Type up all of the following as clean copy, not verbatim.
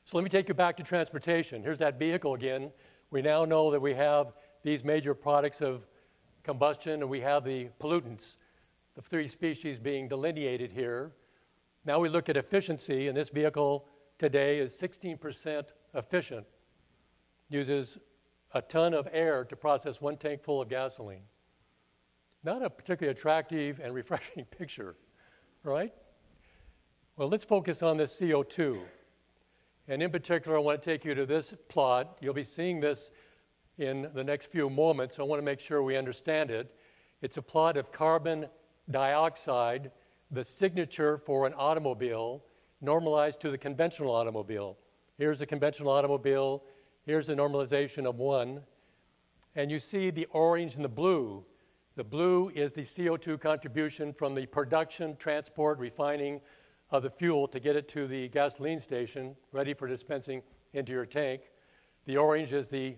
So let me take you back to transportation. Here's that vehicle again. We now know that we have these major products of combustion, and we have the pollutants, the three species being delineated here. Now we look at efficiency, and this vehicle today is 16% efficient. Uses a ton of air to process one tank full of gasoline. Not a particularly attractive and refreshing picture, right? Well, let's focus on this CO2. And in particular, I want to take you to this plot. You'll be seeing this in the next few moments, so I want to make sure we understand it. It's a plot of carbon dioxide, the signature for an automobile, normalized to the conventional automobile. Here's a conventional automobile. Here's the normalization of one. And you see the orange and the blue. The blue is the CO2 contribution from the production, transport, refining of the fuel to get it to the gasoline station, ready for dispensing into your tank. The orange is the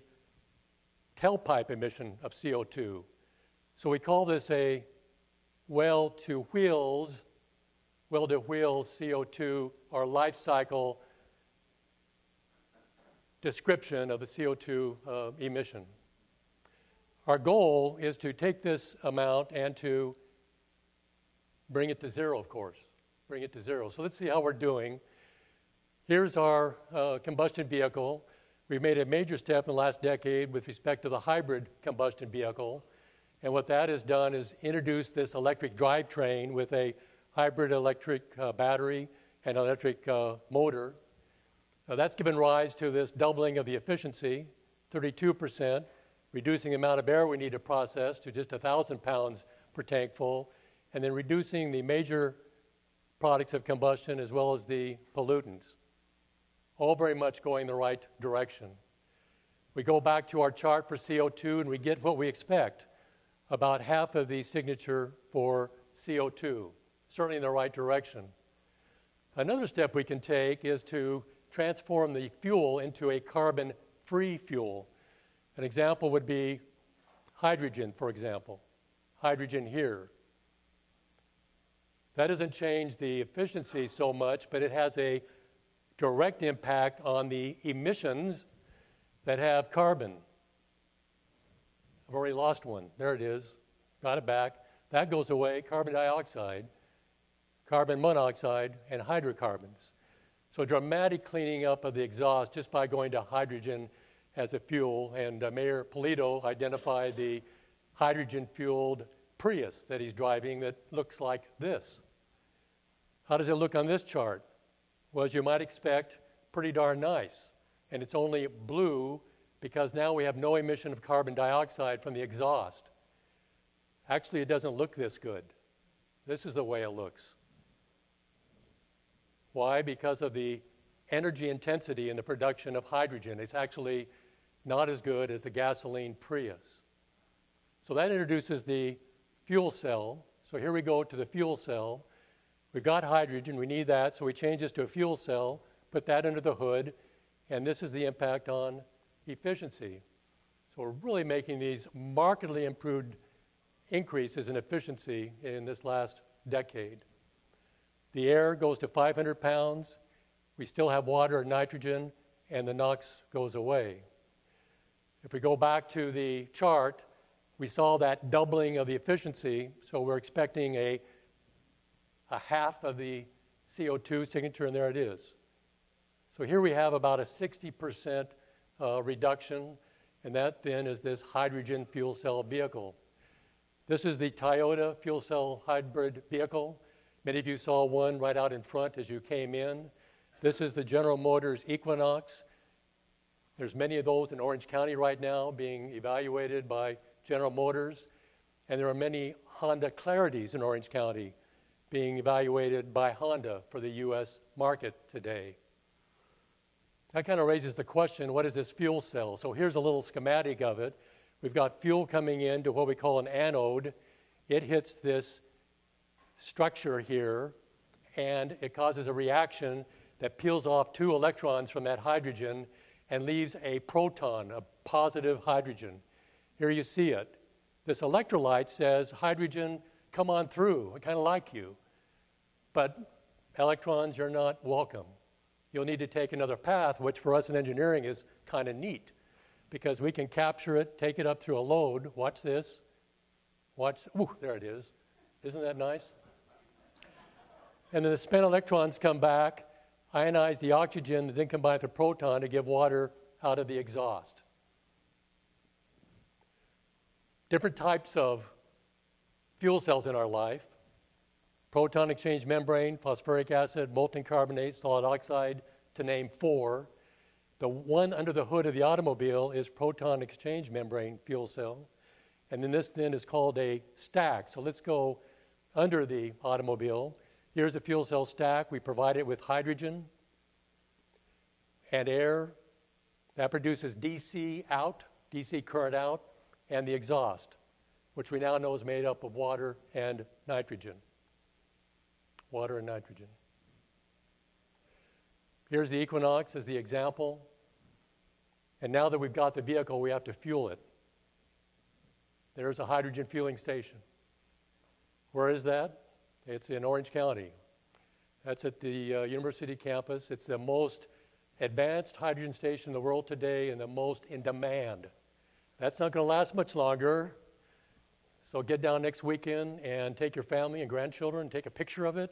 tailpipe emission of CO2. So we call this a well-to-wheels CO2, or life cycle description of the CO2 emission. Our goal is to take this amount and to bring it to zero, of course. Bring it to zero. So let's see how we're doing. Here's our combustion vehicle. We've made a major step in the last decade with respect to the hybrid combustion vehicle. And what that has done is introduce this electric drivetrain with a hybrid electric battery and electric motor. That's given rise to this doubling of the efficiency, 32%, reducing the amount of air we need to process to just 1,000 pounds per tank full, and then reducing the major products of combustion as well as the pollutants. All very much going the right direction. We go back to our chart for CO2 and we get what we expect, about half of the signature for CO2, certainly in the right direction. Another step we can take is to transform the fuel into a carbon-free fuel. An example would be hydrogen, for example. Hydrogen here. That doesn't change the efficiency so much, but it has a direct impact on the emissions that have carbon. I've already lost one. There it is. Got it back. That goes away. Carbon dioxide, carbon monoxide, and hydrocarbons. So dramatic cleaning up of the exhaust just by going to hydrogen as a fuel. And Mayor Polito identified the hydrogen-fueled Prius that he's driving that looks like this. How does it look on this chart? Well, as you might expect, pretty darn nice. And it's only blue because now we have no emission of carbon dioxide from the exhaust. Actually, it doesn't look this good. This is the way it looks. Why? Because of the energy intensity in the production of hydrogen. It's actually not as good as the gasoline Prius. So that introduces the fuel cell. So here we go to the fuel cell. We've got hydrogen, we need that, so we change this to a fuel cell, put that under the hood, and this is the impact on efficiency. So we're really making these markedly improved increases in efficiency in this last decade. The air goes to 500 pounds, we still have water and nitrogen, and the NOx goes away. If we go back to the chart, we saw that doubling of the efficiency, so we're expecting a half of the CO2 signature, and there it is. So here we have about a 60% reduction, and that then is this hydrogen fuel cell vehicle. This is the Toyota fuel cell hybrid vehicle. Many of you saw one right out in front as you came in. This is the General Motors Equinox. There's many of those in Orange County right now being evaluated by General Motors, and there are many Honda Clarities in Orange County being evaluated by Honda for the U.S. market today. That kind of raises the question, what is this fuel cell? So here's a little schematic of it. We've got fuel coming into what we call an anode. It hits this structure here, and it causes a reaction that peels off 2 electrons from that hydrogen and leaves a proton, a positive hydrogen. Here you see it. This electrolyte says, hydrogen, come on through. I kind of like you. But electrons, you're not welcome. you'll need to take another path, which for us in engineering is kind of neat because we can capture it, take it up through a load. Watch this. Ooh, there it is. Isn't that nice? And then the spent electrons come back, ionize the oxygen, then combine with the proton to give water out of the exhaust. Different types of fuel cells in our life. Proton exchange membrane, phosphoric acid, molten carbonate, solid oxide, to name 4. The one under the hood of the automobile is proton exchange membrane fuel cell. And then this then is called a stack. So let's go under the automobile. Here's a fuel cell stack. We provide it with hydrogen and air. That produces DC current out, and the exhaust, which we now know is made up of water and nitrogen. Water and nitrogen. Here's the Equinox as the example. And now that we've got the vehicle, we have to fuel it. There's a hydrogen fueling station. Where is that? It's in Orange County. That's at the university campus. It's the most advanced hydrogen station in the world today and the most in demand. That's not going to last much longer. So get down next weekend and take your family and grandchildren and take a picture of it.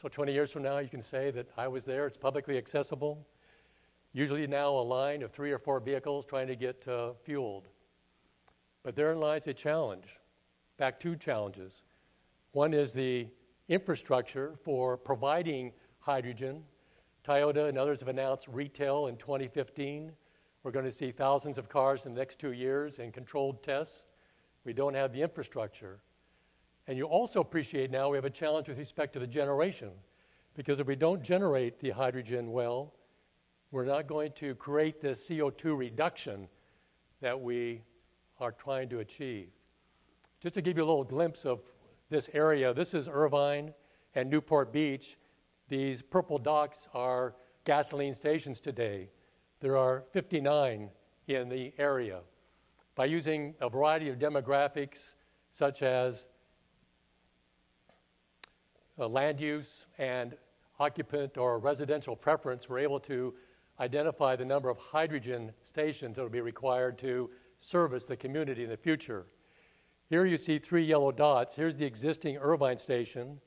So 20 years from now, you can say that I was there. It's publicly accessible. Usually now a line of 3 or 4 vehicles trying to get fueled. But therein lies a challenge. In fact, 2 challenges. One is the infrastructure for providing hydrogen. Toyota and others have announced retail in 2015. We're going to see thousands of cars in the next 2 years in controlled tests. We don't have the infrastructure. And you also appreciate now we have a challenge with respect to the generation, because if we don't generate the hydrogen well, we're not going to create this CO2 reduction that we are trying to achieve. Just to give you a little glimpse of this area, this is Irvine and Newport Beach. These purple dots are gasoline stations today. There are 59 in the area. By using a variety of demographics such as land use and occupant or residential preference, we're able to identify the number of hydrogen stations that will be required to service the community in the future. Here you see 3 yellow dots. Here's the existing Irvine station.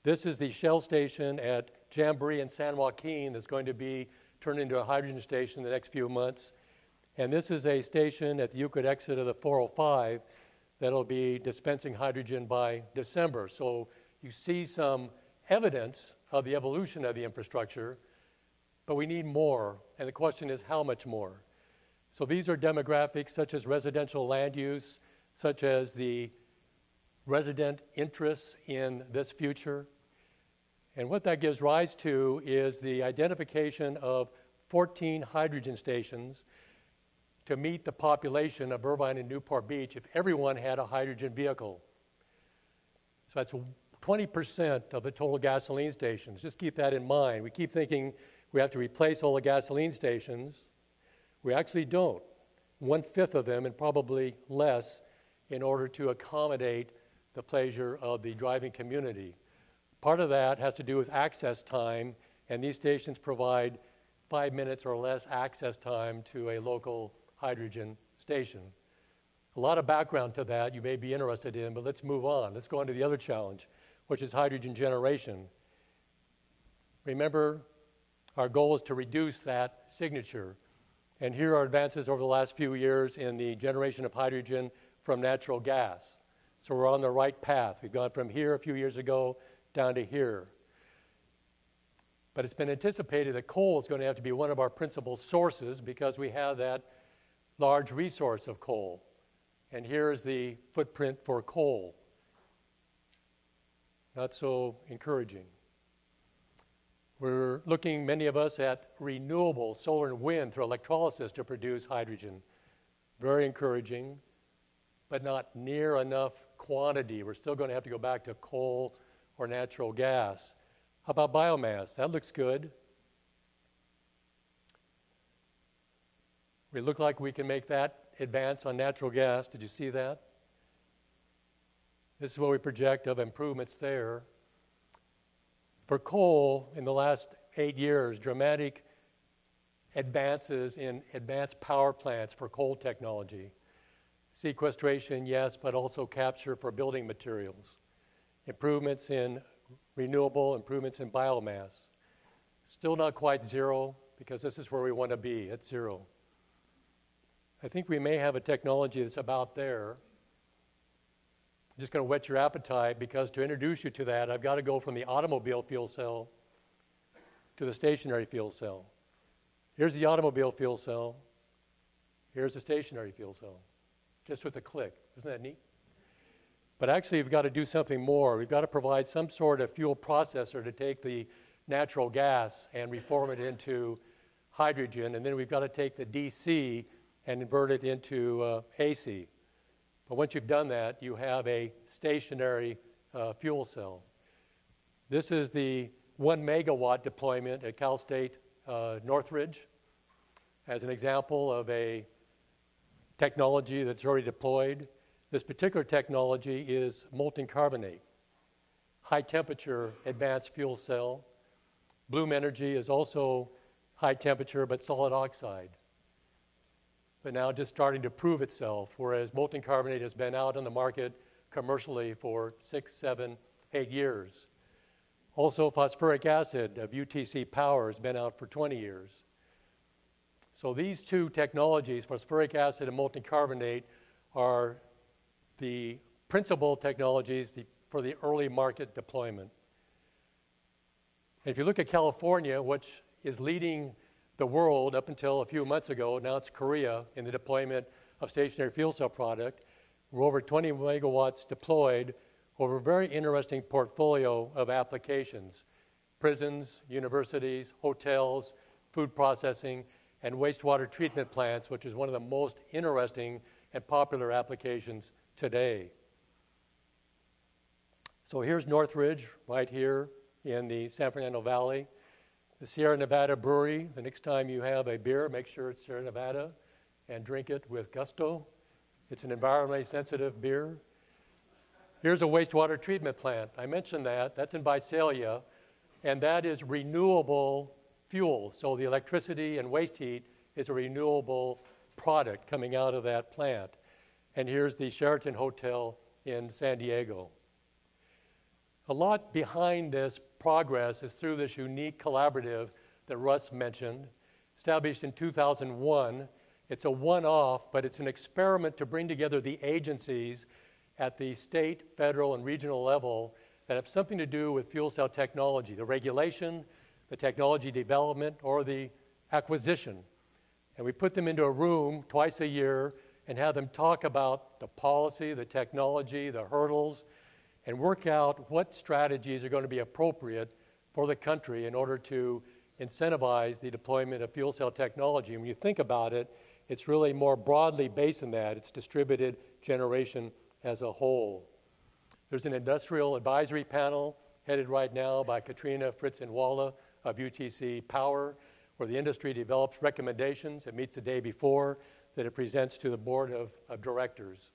This is the Shell station at Jamboree and San Joaquin that's going to be turned into a hydrogen station in the next few months. And this is a station at the Euclid exit of the 405 that'll be dispensing hydrogen by December. So you see some evidence of the evolution of the infrastructure, but we need more. And the question is, how much more? So these are demographics such as residential land use, such as the resident interests in this future. And what that gives rise to is the identification of 14 hydrogen stations to meet the population of Irvine and Newport Beach if everyone had a hydrogen vehicle. So that's 20% of the total gasoline stations. Just keep that in mind. We keep thinking we have to replace all the gasoline stations. We actually don't. 1/5 of them, and probably less, in order to accommodate the pleasure of the driving community. Part of that has to do with access time, and these stations provide 5 minutes or less access time to a local hydrogen station. A lot of background to that you may be interested in, but let's move on. Let's go on to the other challenge, which is hydrogen generation. Remember, our goal is to reduce that signature. And here are advances over the last few years in the generation of hydrogen from natural gas. So we're on the right path. We've gone from here a few years ago down to here. But it's been anticipated that coal is going to have to be one of our principal sources because we have that large resource of coal. And here's the footprint for coal. Not so encouraging. We're looking, many of us, at renewable solar and wind through electrolysis to produce hydrogen. Very encouraging, but not near enough quantity. We're still going to have to go back to coal or natural gas. How about biomass? That looks good. We look like we can make that advance on natural gas. Did you see that? This is what we project of improvements there. For coal, in the last 8 years, dramatic advances in advanced power plants for coal technology. Sequestration, yes, but also capture for building materials. Improvements in renewable, improvements in biomass. Still not quite zero, because this is where we want to be, at zero. I think we may have a technology that's about there. I'm just going to whet your appetite, because to introduce you to that, I've got to go from the automobile fuel cell to the stationary fuel cell. Here's the automobile fuel cell. Here's the stationary fuel cell, just with a click. Isn't that neat? But actually, we've got to do something more. We've got to provide some sort of fuel processor to take the natural gas and reform it into hydrogen, and then we've got to take the DC and convert it into AC. But once you've done that, you have a stationary fuel cell. This is the 1 megawatt deployment at Cal State Northridge as an example of a technology that's already deployed. This particular technology is molten carbonate, high temperature advanced fuel cell. Bloom Energy is also high temperature but solid oxide, but now just starting to prove itself, whereas molten carbonate has been out on the market commercially for 6, 7, 8 years. Also, phosphoric acid of UTC Power has been out for 20 years. So these two technologies, phosphoric acid and molten carbonate, are the principal technologies for the early market deployment. And if you look at California, which is leading the world up until a few months ago, now it's Korea in the deployment of stationary fuel cell product. We're over 20 megawatts deployed over a very interesting portfolio of applications: prisons, universities, hotels, food processing, and wastewater treatment plants, which is one of the most interesting and popular applications today. So here's Northridge, right here in the San Fernando Valley. The Sierra Nevada Brewery, the next time you have a beer, make sure it's Sierra Nevada and drink it with gusto. It's an environmentally sensitive beer. Here's a wastewater treatment plant. I mentioned that. That's in Visalia, and that is renewable fuel. So the electricity and waste heat is a renewable product coming out of that plant. And here's the Sheraton Hotel in San Diego. A lot behind this progress is through this unique collaborative that Russ mentioned, established in 2001. It's a one-off, but it's an experiment to bring together the agencies at the state, federal, and regional level that have something to do with fuel cell technology, the regulation, the technology development, or the acquisition. And we put them into a room twice a year and have them talk about the policy, the technology, the hurdles, and work out what strategies are going to be appropriate for the country in order to incentivize the deployment of fuel cell technology. And when you think about it, it's really more broadly based than that. It's distributed generation as a whole. There's an industrial advisory panel headed right now by Katrina Fritz-Walla of UTC Power, where the industry develops recommendations. It meets the day before that it presents to the board of directors.